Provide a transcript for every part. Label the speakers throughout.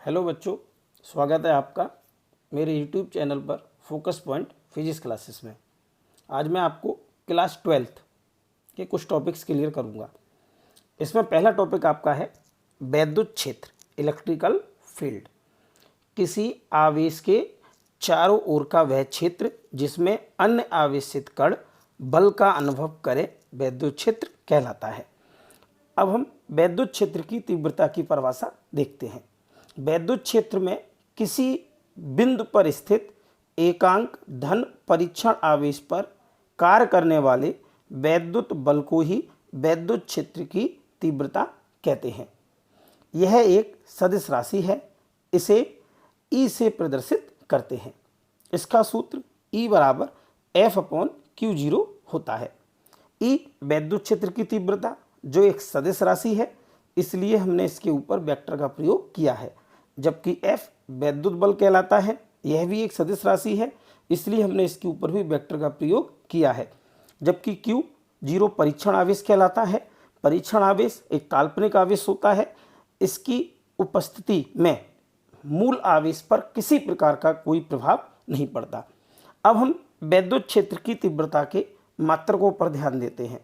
Speaker 1: Hello बच्चों, स्वागत है आपका मेरे यूट्यूब चैनल पर फोकस पॉइंट फिजिक्स क्लासेस में। आज मैं आपको क्लास 12th के कुछ टॉपिक्स क्लियर करूंगा। इसमें पहला टॉपिक आपका है वैद्युत क्षेत्र, इलेक्ट्रिकल फील्ड। किसी आवेश के चारों ओर का वह क्षेत्र जिसमें अन्य आवेशित कण बल का अनुभव करे वैद्युत क्षेत्र कहलाता है। अब हम वैद्युत क्षेत्र की तीव्रता की परिभाषा देखते हैं। वैद्युत क्षेत्र में किसी बिंदु पर स्थित एकांक धन परीक्षण आवेश पर कार्य करने वाले वैद्युत बल को ही वैद्युत क्षेत्र की तीव्रता कहते हैं। यह एक सदिश राशि है, इसे E से प्रदर्शित करते हैं। इसका सूत्र E बराबर F/Q0 होता है। E वैद्युत क्षेत्र की तीव्रता जो एक सदिश राशि है, इसलिए हमने इसके ऊपर वेक्टर का प्रयोग किया है। जबकि F वैद्युत बल कहलाता है, यह भी एक सदिश राशि है, इसलिए हमने इसके ऊपर भी वेक्टर का प्रयोग किया है। जबकि Q0 परीक्षण आवेश कहलाता है। परीक्षण आवेश एक काल्पनिक आवेश होता है। इसकी उपस्थिति में मूल आवेश पर किसी प्रकार का कोई प्रभाव नहीं पड़ता। अब हम वैद्युत क्षेत्र की तीव्रता के मात्रकों पर ध्यान देते हैं।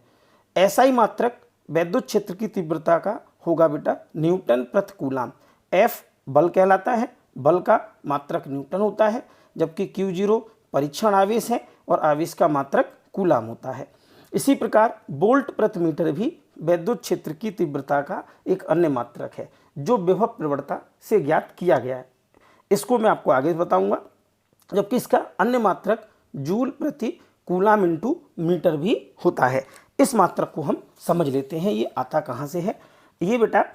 Speaker 1: SI मात्रक वैद्युत क्षेत्र की तीव्रता का होगा बेटा न्यूटन प्रति कूलाम। F बल कहलाता है, बल का मात्रक न्यूटन होता है। जबकि Q0 परीक्षण आवेश है और आवेश का मात्रक कूलाम होता है। इसी प्रकार वोल्ट प्रति मीटर भी वैद्युत क्षेत्र की तीव्रता का एक अन्य मात्रक है जो विभव प्रवणता से ज्ञात किया गया है। इसको मैं आपको आगे बताऊंगा। जबकि इसका अन्य मात्रक जूल प्रति कूलाम इंटू मीटर भी होता है। इस मात्रक को हम समझ लेते हैं, ये आता कहाँ से है। ये बेटा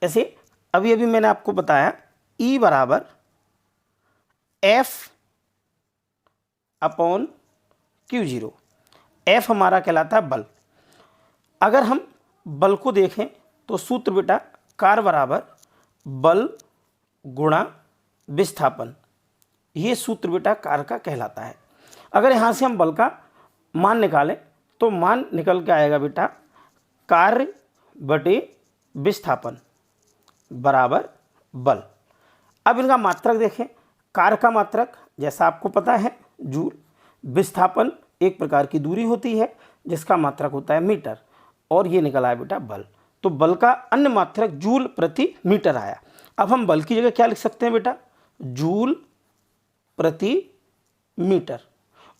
Speaker 1: ऐसे अभी अभी मैंने आपको बताया E बराबर F/Q0। F हमारा कहलाता है बल। अगर हम बल को देखें तो सूत्र बेटा कार्य बराबर बल गुणा विस्थापन, ये सूत्र बेटा कार्य का कहलाता है। अगर यहाँ से हम बल का मान निकालें तो मान निकल के आएगा बेटा कार्य बटे विस्थापन बराबर बल। अब इनका मात्रक देखें। कार्य का मात्रक जैसा आपको पता है जूल, विस्थापन एक प्रकार की दूरी होती है जिसका मात्रक होता है मीटर, और ये निकला है बेटा बल। तो बल का अन्य मात्रक जूल प्रति मीटर आया। अब हम बल की जगह क्या लिख सकते हैं बेटा, जूल प्रति मीटर।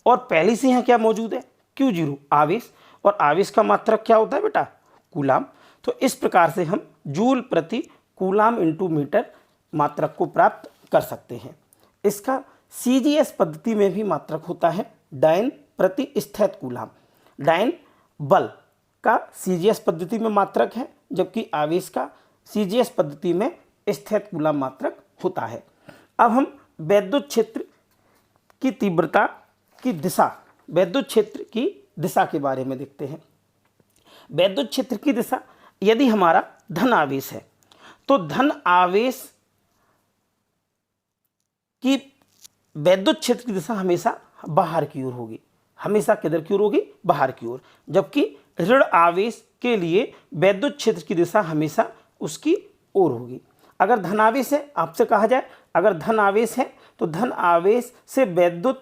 Speaker 1: और पहले से यहाँ क्या मौजूद है, Q0 आवेश, और आवेश का मात्रक क्या होता है बेटा कूलाम। तो इस प्रकार से हम जूल प्रति कूलाम इंटू मीटर मात्रक को प्राप्त कर सकते हैं। इसका CGS पद्धति में भी मात्रक होता है डायन प्रति स्थित कूलाम। डायन बल का CGS पद्धति में मात्रक है, जबकि आवेश का CGS पद्धति में स्थित कूलाम मात्रक होता है। अब हम वैद्युत क्षेत्र की तीव्रता की दिशा, वैद्युत क्षेत्र की दिशा के बारे में देखते हैं। वैद्युत क्षेत्र की दिशा, यदि हमारा धन आवेश है तो धन आवेश की वैद्युत क्षेत्र की दिशा हमेशा बाहर की ओर होगी। हमेशा किधर की ओर होगी, बाहर की ओर। जबकि ऋण आवेश के लिए वैद्युत क्षेत्र की दिशा हमेशा उसकी ओर होगी। अगर धन आवेश है, आपसे कहा जाए अगर धन आवेश है तो धन आवेश से वैद्युत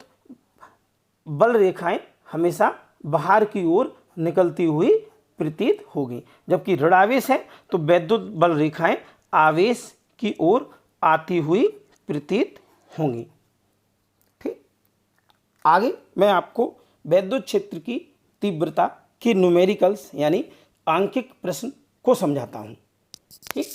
Speaker 1: बल रेखाएं हमेशा बाहर की ओर निकलती हुई प्रतीत होगी। जबकि ऋण आवेश है तो वैद्युत बल रेखाएं आवेश की ओर आती हुई प्रतीत होंगी। ठीक, आगे मैं आपको वैद्युत क्षेत्र की तीव्रता के न्यूमेरिकल्स यानी आंकिक प्रश्न को समझाता हूं। ठीक।